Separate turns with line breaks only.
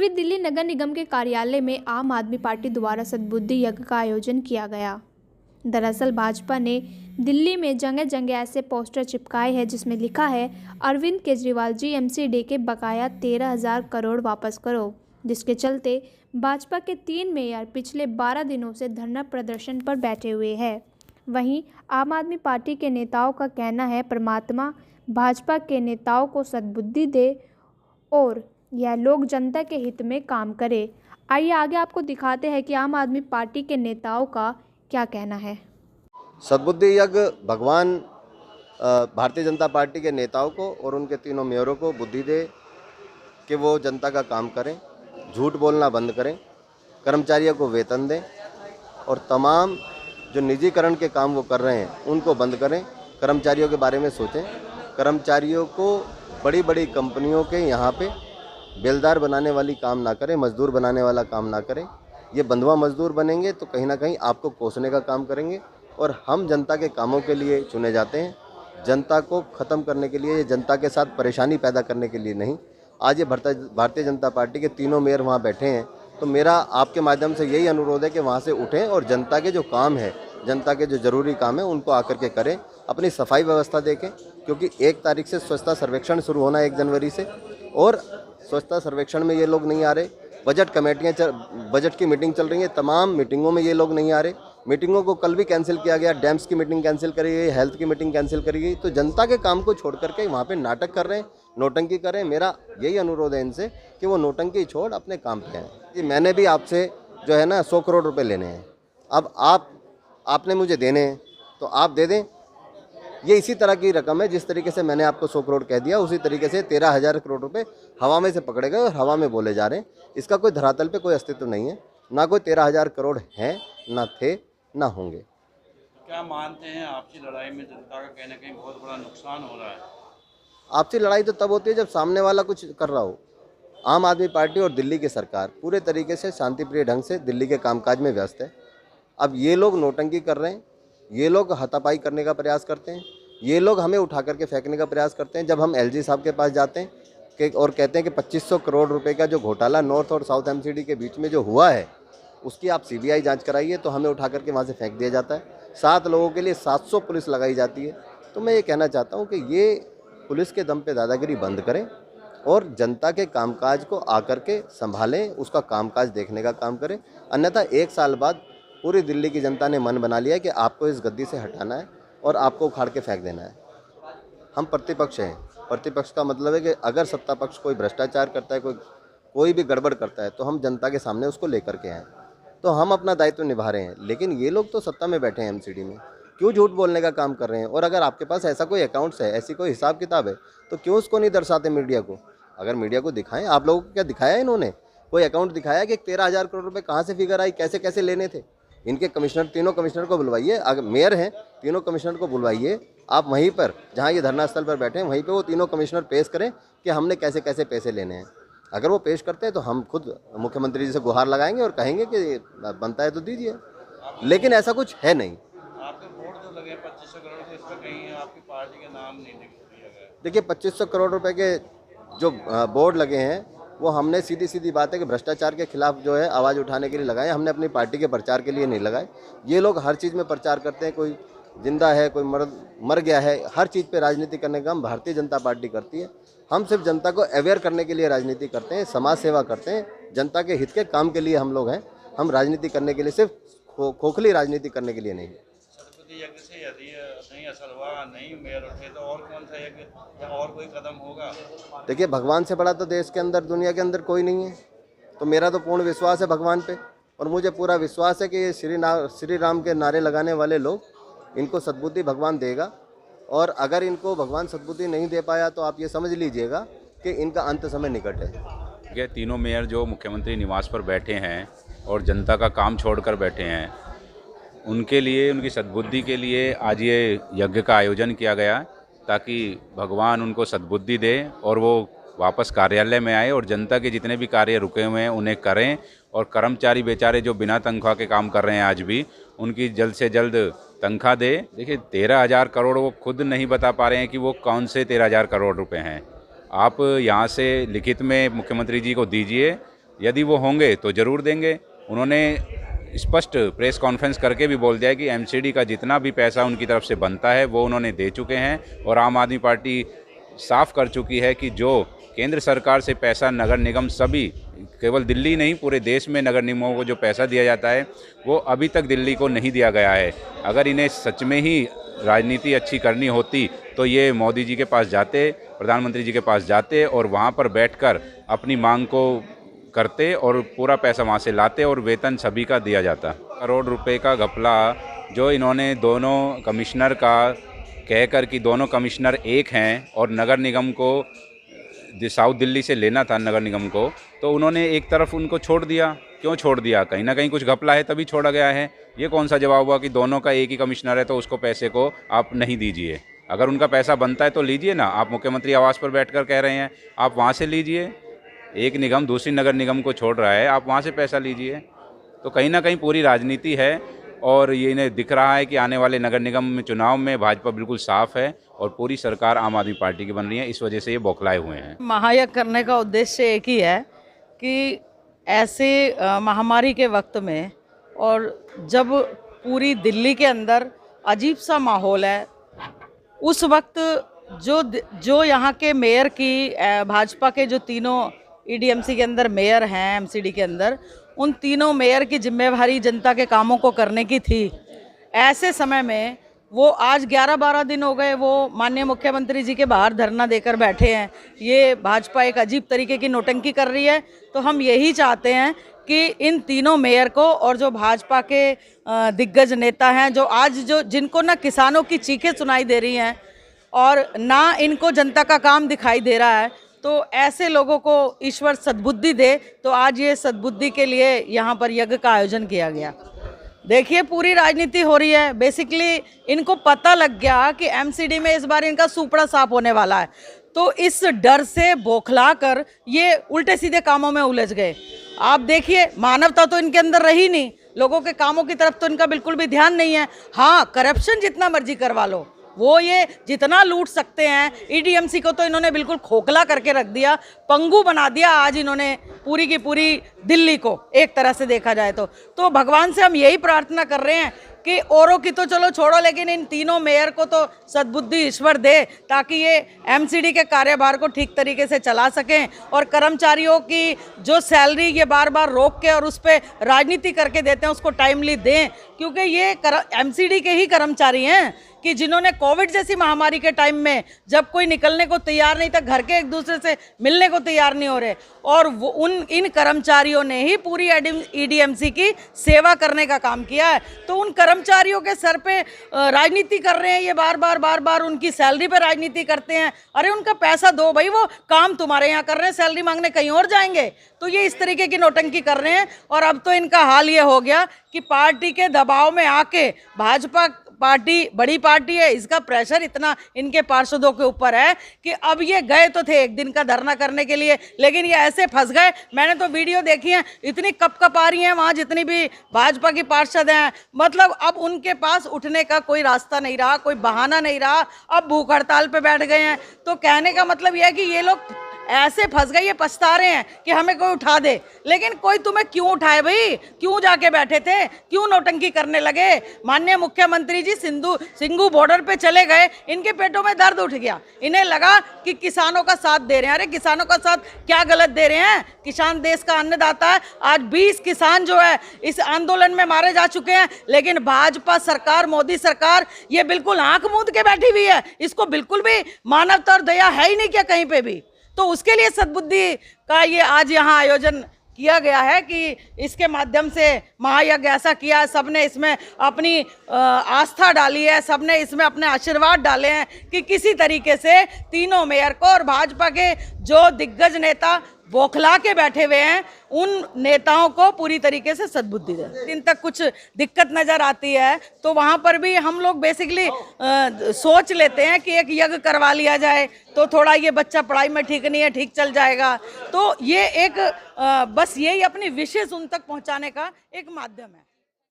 पूर्वी दिल्ली नगर निगम के कार्यालय में आम आदमी पार्टी द्वारा सद्बुद्धि यज्ञ का आयोजन किया गया। दरअसल भाजपा ने दिल्ली में जगह जगह ऐसे पोस्टर चिपकाए हैं जिसमें लिखा है, अरविंद केजरीवाल जी एमसीडी के बकाया 13,000 करोड़ वापस करो, जिसके चलते भाजपा के 3 मेयर पिछले 12 दिनों से धरना प्रदर्शन पर बैठे हुए हैं। वहीं आम आदमी पार्टी के नेताओं का कहना है, परमात्मा भाजपा के नेताओं को सद्बुद्धि दे और यह लोग जनता के हित में काम करे। आइए आगे आपको दिखाते हैं कि आम आदमी पार्टी के नेताओं का क्या कहना है।
सद्बुद्धि यज्ञ भगवान भारतीय जनता पार्टी के नेताओं को और उनके तीनों मेयरों को बुद्धि दे कि वो जनता का काम करें, झूठ बोलना बंद करें, कर्मचारियों को वेतन दें और तमाम जो निजीकरण के काम वो कर रहे हैं उनको बंद करें। कर्मचारियों के बारे में सोचें। कर्मचारियों को बड़ी बड़ी कंपनियों के यहाँ पे बेलदार बनाने वाली काम ना करें, मजदूर बनाने वाला काम ना करें। ये बंधुआ मजदूर बनेंगे तो कहीं ना कहीं आपको कोसने का काम करेंगे। और हम जनता के कामों के लिए चुने जाते हैं, जनता को ख़त्म करने के लिए, जनता के साथ परेशानी पैदा करने के लिए नहीं। आज ये भारतीय जनता पार्टी के तीनों मेयर वहाँ बैठे हैं, तो मेरा आपके माध्यम से यही अनुरोध है कि वहाँ से उठें और जनता के जो काम है, जनता के जो ज़रूरी काम है उनको आकर के करें। अपनी सफाई व्यवस्था देखें, क्योंकि 1 तारीख से स्वच्छता सर्वेक्षण शुरू होना है 1 जनवरी से, और स्वच्छता सर्वेक्षण में ये लोग नहीं आ रहे। बजट की मीटिंग चल रही है, तमाम मीटिंगों में ये लोग नहीं आ रहे। मीटिंगों को कल भी कैंसिल किया गया, डैम्स की मीटिंग कैंसिल करी गई, हेल्थ की मीटिंग कैंसिल करी गई। तो जनता के काम को छोड़ करके वहाँ पे नाटक कर रहे हैं, नौटंकी कर रहे हैं। मेरा यही अनुरोध है इनसे कि वो नौटंकी छोड़ अपने काम पे आएँ। कि मैंने भी आपसे जो है ना 100 करोड़ रुपये लेने हैं, अब आपने मुझे देने हैं तो आप दे दें। ये इसी तरह की रकम है, जिस तरीके से मैंने आपको 100 करोड़ कह दिया, उसी तरीके से 13,000 करोड़ रुपए हवा में से पकड़े गए और हवा में बोले जा रहे हैं। इसका कोई धरातल पे कोई अस्तित्व नहीं है, ना कोई 13,000 करोड़ हैं, ना थे, ना होंगे।
क्या मानते हैं आपसी लड़ाई में जनता का कहीं ना कहीं बहुत बड़ा नुकसान हो रहा है?
आपसी लड़ाई तो तब होती है जब सामने वाला कुछ कर रहा हो। आम आदमी पार्टी और दिल्ली की सरकार पूरे तरीके से शांतिप्रिय ढंग से दिल्ली के कामकाज में व्यस्त है। अब ये लोग नौटंकी कर रहे हैं, ये लोग हाथापाई करने का प्रयास करते हैं, ये लोग हमें उठा करके फेंकने का प्रयास करते हैं। जब हम एलजी साहब के पास जाते हैं और कहते हैं कि 2500 करोड़ रुपए का जो घोटाला नॉर्थ और साउथ एमसीडी के बीच में जो हुआ है उसकी आप सीबीआई जांच कराइए, तो हमें उठा करके वहाँ से फेंक दिया जाता है। 7 लोगों के लिए 700 पुलिस लगाई जाती है। तो मैं ये कहना चाहता हूँ कि ये पुलिस के दम पे दादागिरी बंद करें और जनता के कामकाज को आकर के संभालें, उसका कामकाज देखने का काम करें। अन्यथा 1 साल बाद पूरी दिल्ली की जनता ने मन बना लिया है कि आपको इस गद्दी से हटाना है और आपको उखाड़ के फेंक देना है। हम प्रतिपक्ष हैं। प्रतिपक्ष का मतलब है कि अगर सत्ता पक्ष कोई भ्रष्टाचार करता है, कोई भी गड़बड़ करता है, तो हम जनता के सामने उसको लेकर के आएँ। तो हम अपना दायित्व निभा रहे हैं, लेकिन ये लोग तो सत्ता में बैठे हैं एमसीडी में, क्यों झूठ बोलने का काम कर रहे हैं? और अगर आपके पास ऐसा कोई अकाउंट्स है, ऐसी कोई हिसाब किताब है, तो क्यों उसको नहीं दर्शाते मीडिया को? अगर मीडिया को दिखाएं। आप लोगों को क्या दिखाया है इन्होंने? कोई अकाउंट दिखाया कि 13,000 करोड़ रुपए कहाँ से फिगर आई, कैसे कैसे लेने थे? इनके कमिश्नर, तीनों कमिश्नर को बुलवाइए। अगर मेयर हैं, तीनों कमिश्नर को बुलवाइए। आप वहीं पर जहाँ ये धरना स्थल पर बैठे हैं वहीं पे वो तीनों कमिश्नर पेश करें कि हमने कैसे कैसे पैसे लेने हैं। अगर वो पेश करते हैं तो हम खुद मुख्यमंत्री जी से गुहार लगाएंगे और कहेंगे कि बनता है तो दीजिए, लेकिन ऐसा कुछ है नहीं।
आपके बोर्ड जो लगे 2500 करोड़ के, इसमें कहीं आपकी पार्टी का नाम नहीं दिया गया।
देखिए 2500 करोड़ रुपए के जो बोर्ड लगे हैं वो हमने सीधी बात है कि भ्रष्टाचार के खिलाफ जो है आवाज़ उठाने के लिए लगाए, हमने अपनी पार्टी के प्रचार के लिए नहीं लगाए। ये लोग हर चीज़ में प्रचार करते हैं, कोई जिंदा है, कोई मर गया है, हर चीज़ पे राजनीति करने का काम भारतीय जनता पार्टी करती है। हम सिर्फ जनता को अवेयर करने के लिए राजनीति करते हैं, समाज सेवा करते हैं, जनता के हित के काम के लिए हम लोग हैं। हम राजनीति करने के लिए, सिर्फ खोखली राजनीति करने के लिए नहीं।
सद्बुद्धि यज्ञ से यदि नहीं असर हुआ, नहीं मेयर उठे, तो और कौन सा यज्ञ या और कोई कदम होगा?
देखिए भगवान से बड़ा तो देश के अंदर, दुनिया के अंदर कोई नहीं है। तो मेरा तो पूर्ण विश्वास है भगवान पे, और मुझे पूरा विश्वास है कि ये श्री राम के नारे लगाने वाले लोग, इनको सद्बुद्धि भगवान देगा। और अगर इनको भगवान सद्बुद्धि नहीं दे पाया तो आप ये समझ लीजिएगा कि इनका अंत समय निकट है।
ये तीनों मेयर जो मुख्यमंत्री निवास पर बैठे हैं और जनता का काम छोड़कर बैठे हैं, उनके लिए, उनकी सद्बुद्धि के लिए आज ये यज्ञ का आयोजन किया गया, ताकि भगवान उनको सद्बुद्धि दे और वो वापस कार्यालय में आए और जनता के जितने भी कार्य रुके हुए हैं उन्हें करें। और कर्मचारी बेचारे जो बिना तनख्वाह के काम कर रहे हैं आज भी, उनकी जल्द से जल्द तनख्वाह दे। देखिए 13,000 करोड़ वो खुद नहीं बता पा रहे हैं कि वो कौन से 13,000 करोड़ रुपए हैं। आप यहाँ से लिखित में मुख्यमंत्री जी को दीजिए यदि वो होंगे तो ज़रूर देंगे। उन्होंने स्पष्ट प्रेस कॉन्फ्रेंस करके भी बोल दिया है कि एमसीडी का जितना भी पैसा उनकी तरफ से बनता है वो उन्होंने दे चुके हैं। और आम आदमी पार्टी साफ कर चुकी है कि जो केंद्र सरकार से पैसा नगर निगम सभी, केवल दिल्ली नहीं पूरे देश में नगर निगमों को जो पैसा दिया जाता है वो अभी तक दिल्ली को नहीं दिया गया है। अगर इन्हें सच में ही राजनीति अच्छी करनी होती तो ये मोदी जी के पास जाते, प्रधानमंत्री जी के पास जाते और वहाँ पर बैठकर अपनी मांग को करते और पूरा पैसा वहाँ से लाते और वेतन सभी का दिया जाता। करोड़ रुपए का घपला जो इन्होंने दोनों कमिश्नर का कहकर कि दोनों कमिश्नर एक हैं और नगर निगम को साउथ दिल्ली से लेना था नगर निगम को, तो उन्होंने एक तरफ उनको छोड़ दिया। क्यों छोड़ दिया? कहीं ना कहीं कुछ घपला है तभी छोड़ा गया है। ये कौन सा जवाब हुआ कि दोनों का एक ही कमिश्नर है तो उसको पैसे को आप नहीं दीजिए? अगर उनका पैसा बनता है तो लीजिए ना। आप मुख्यमंत्री आवास पर बैठकर कह रहे हैं, आप वहाँ से लीजिए। एक निगम दूसरी नगर निगम को छोड़ रहा है, आप वहाँ से पैसा लीजिए। तो कहीं ना कहीं पूरी राजनीति है और ये इन्हें दिख रहा है कि आने वाले नगर निगम में चुनाव में भाजपा बिल्कुल साफ है और पूरी सरकार आम आदमी पार्टी की बन रही है। इस वजह से ये बौखलाए हुए हैं।
महायज्ञ करने का उद्देश्य एक ही है कि ऐसे महामारी के वक्त में और जब पूरी दिल्ली के अंदर अजीब सा माहौल है, उस वक्त जो यहाँ के मेयर की भाजपा के जो तीनों ईडीएमसी के अंदर मेयर हैं, एमसीडी के अंदर, उन तीनों मेयर की जिम्मेवारी जनता के कामों को करने की थी। ऐसे समय में वो आज 11-12 दिन हो गए वो माननीय मुख्यमंत्री जी के बाहर धरना देकर बैठे हैं। ये भाजपा एक अजीब तरीके की नौटंकी कर रही है। तो हम यही चाहते हैं कि इन तीनों मेयर को और जो भाजपा के दिग्गज नेता हैं, जो जिनको ना किसानों की चीखें सुनाई दे रही हैं और ना इनको जनता का काम दिखाई दे रहा है, तो ऐसे लोगों को ईश्वर सद्बुद्धि दे। तो आज ये सद्बुद्धि के लिए यहाँ पर यज्ञ का आयोजन किया गया। देखिए पूरी राजनीति हो रही है। बेसिकली इनको पता लग गया कि एमसीडी में इस बार इनका सुपड़ा साफ होने वाला है, तो इस डर से बौखला कर ये उल्टे सीधे कामों में उलझ गए। आप देखिए मानवता तो इनके अंदर रही नहीं, लोगों के कामों की तरफ तो इनका बिल्कुल भी ध्यान नहीं है। हाँ, करप्शन जितना मर्जी करवा लो, वो ये जितना लूट सकते हैं। ईडीएमसी को तो इन्होंने बिल्कुल खोखला करके रख दिया, पंगु बना दिया आज इन्होंने पूरी की पूरी दिल्ली को, एक तरह से देखा जाए तो भगवान से हम यही प्रार्थना कर रहे हैं कि औरों की तो चलो छोड़ो, लेकिन इन तीनों मेयर को तो सद्बुद्धि ईश्वर दे ताकि ये एमसीडी के कार्यभार को ठीक तरीके से चला सकें और कर्मचारियों की जो सैलरी ये बार बार रोक के और उस पर राजनीति करके देते हैं उसको टाइमली दें, क्योंकि ये एमसीडी के ही कर्मचारी हैं कि जिन्होंने कोविड जैसी महामारी के टाइम में जब कोई निकलने को तैयार नहीं था, घर के एक दूसरे से मिलने को तैयार नहीं हो रहे, और वो इन कर्मचारियों ने ही पूरी ईडीएमसी की सेवा करने का काम किया है। तो उन कर्मचारियों के सर पे राजनीति कर रहे हैं ये, बार बार उनकी सैलरी पे राजनीति करते हैं। अरे उनका पैसा दो भाई, वो काम तुम्हारे यहाँ कर रहे हैं, सैलरी मांगने कहीं और जाएंगे। तो ये इस तरीके की नौटंकी कर रहे हैं। और अब तो इनका हाल ये हो गया कि पार्टी के दबाव में आके, भाजपा पार्टी बड़ी पार्टी है, इसका प्रेशर इतना इनके पार्षदों के ऊपर है कि अब ये गए तो थे एक दिन का धरना करने के लिए, लेकिन ये ऐसे फंस गए। मैंने तो वीडियो देखी है, इतनी कप आ रही हैं वहाँ जितनी भी भाजपा की पार्षद हैं। मतलब अब उनके पास उठने का कोई रास्ता नहीं रहा, कोई बहाना नहीं रहा, अब भूख हड़ताल पे बैठ गए हैं। तो कहने का मतलब यह है कि ये लोग ऐसे फंस गए, ये पछता रहे हैं कि हमें कोई उठा दे। लेकिन कोई तुम्हें क्यों उठाए भाई? क्यों जाके बैठे थे? क्यों नौटंकी करने लगे? माननीय मुख्यमंत्री जी सिंघू बॉर्डर पे चले गए, इनके पेटों में दर्द उठ गया। इन्हें लगा कि किसानों का साथ दे रहे हैं। अरे किसानों का साथ क्या गलत दे रहे हैं? किसान देश का अन्नदाता है। आज 20 किसान जो है इस आंदोलन में मारे जा चुके हैं, लेकिन भाजपा सरकार, मोदी सरकार ये बिल्कुल आंख मूंद के बैठी हुई है। इसको बिल्कुल भी मानवता और दया है ही नहीं क्या कहीं पे भी? तो उसके लिए सद्बुद्धि का ये आज यहाँ आयोजन किया गया है कि इसके माध्यम से महायज्ञ ऐसा किया है। सबने इसमें अपनी आस्था डाली है, सबने इसमें अपने आशीर्वाद डाले हैं कि किसी तरीके से तीनों मेयर को और भाजपा के जो दिग्गज नेता बौखला के बैठे हुए हैं उन नेताओं को पूरी तरीके से सद्बुद्धि दें। दिन तक कुछ दिक्कत नज़र आती है तो वहाँ पर भी हम लोग बेसिकली सोच लेते हैं कि एक यज्ञ करवा लिया जाए तो थोड़ा ये बच्चा पढ़ाई में ठीक नहीं है, ठीक चल जाएगा। तो ये एक बस यही अपनी विशेष उन तक पहुँचाने का एक माध्यम है।